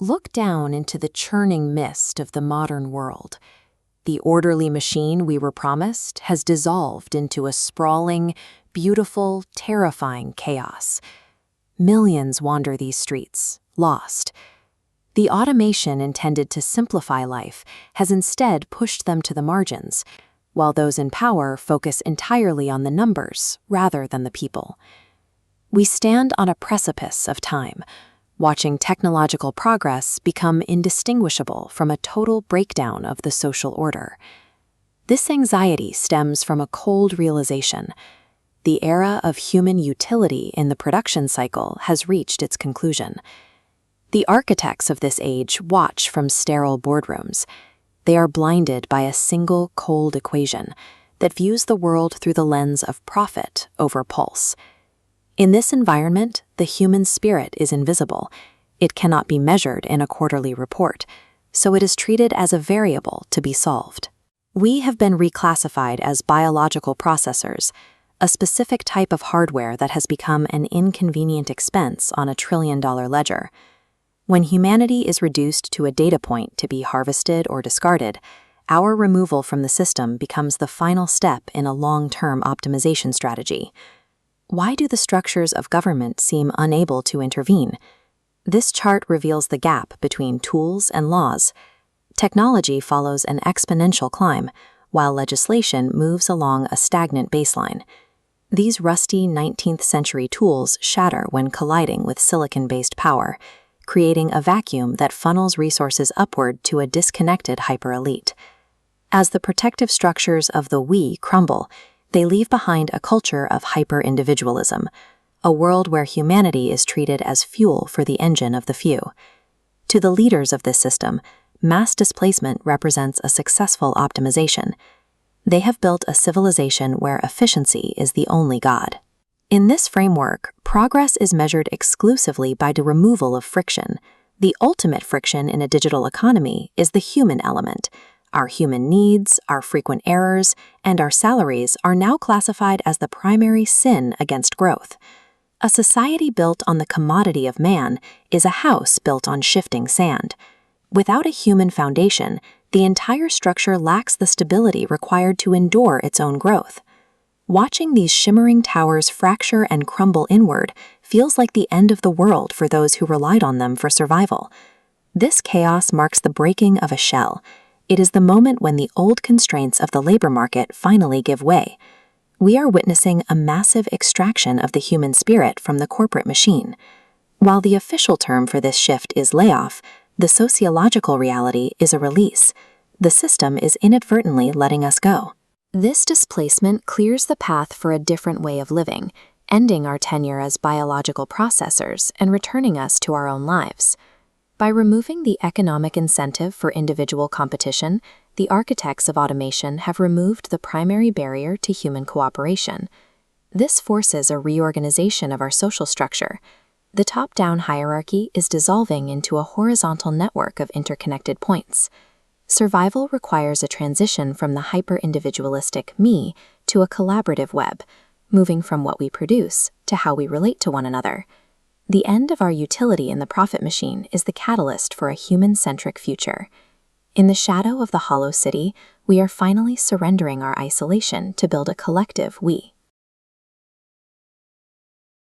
Look down into the churning mist of the modern world. The orderly machine we were promised has dissolved into a sprawling, beautiful, terrifying chaos. Millions wander these streets, lost. The automation intended to simplify life has instead pushed them to the margins, while those in power focus entirely on the numbers rather than the people. We stand on a precipice of time, watching technological progress become indistinguishable from a total breakdown of the social order. This anxiety stems from a cold realization. The era of human utility in the production cycle has reached its conclusion. The architects of this age watch from sterile boardrooms. They are blinded by a single cold equation that views the world through the lens of profit over pulse. In this environment, the human spirit is invisible. It cannot be measured in a quarterly report, so it is treated as a variable to be solved. We have been reclassified as biological processors, a specific type of hardware that has become an inconvenient expense on a trillion-dollar ledger. When humanity is reduced to a data point to be harvested or discarded, our removal from the system becomes the final step in a long-term optimization strategy. Why do the structures of government seem unable to intervene? This chart reveals the gap between tools and laws. Technology follows an exponential climb, while legislation moves along a stagnant baseline. These rusty 19th-century tools shatter when colliding with silicon-based power, creating a vacuum that funnels resources upward to a disconnected hyper-elite. As the protective structures of the we crumble, they leave behind a culture of hyper-individualism, a world where humanity is treated as fuel for the engine of the few. To the leaders of this system, mass displacement represents a successful optimization. They have built a civilization where efficiency is the only god. In this framework, progress is measured exclusively by the removal of friction. The ultimate friction in a digital economy is the human element. Our human needs, our frequent errors, and our salaries are now classified as the primary sin against growth. A society built on the commodity of man is a house built on shifting sand. Without a human foundation, the entire structure lacks the stability required to endure its own growth. Watching these shimmering towers fracture and crumble inward feels like the end of the world for those who relied on them for survival. This chaos marks the breaking of a shell. It is the moment when the old constraints of the labor market finally give way. We are witnessing a massive extraction of the human spirit from the corporate machine. While the official term for this shift is layoff, the sociological reality is a release. The system is inadvertently letting us go. This displacement clears the path for a different way of living, ending our tenure as biological processors and returning us to our own lives. By removing the economic incentive for individual competition, the architects of automation have removed the primary barrier to human cooperation. This forces a reorganization of our social structure. The top-down hierarchy is dissolving into a horizontal network of interconnected points. Survival requires a transition from the hyper-individualistic me to a collaborative web, moving from what we produce to how we relate to one another. The end of our utility in the profit machine is the catalyst for a human-centric future. In the shadow of the hollow city, we are finally surrendering our isolation to build a collective we.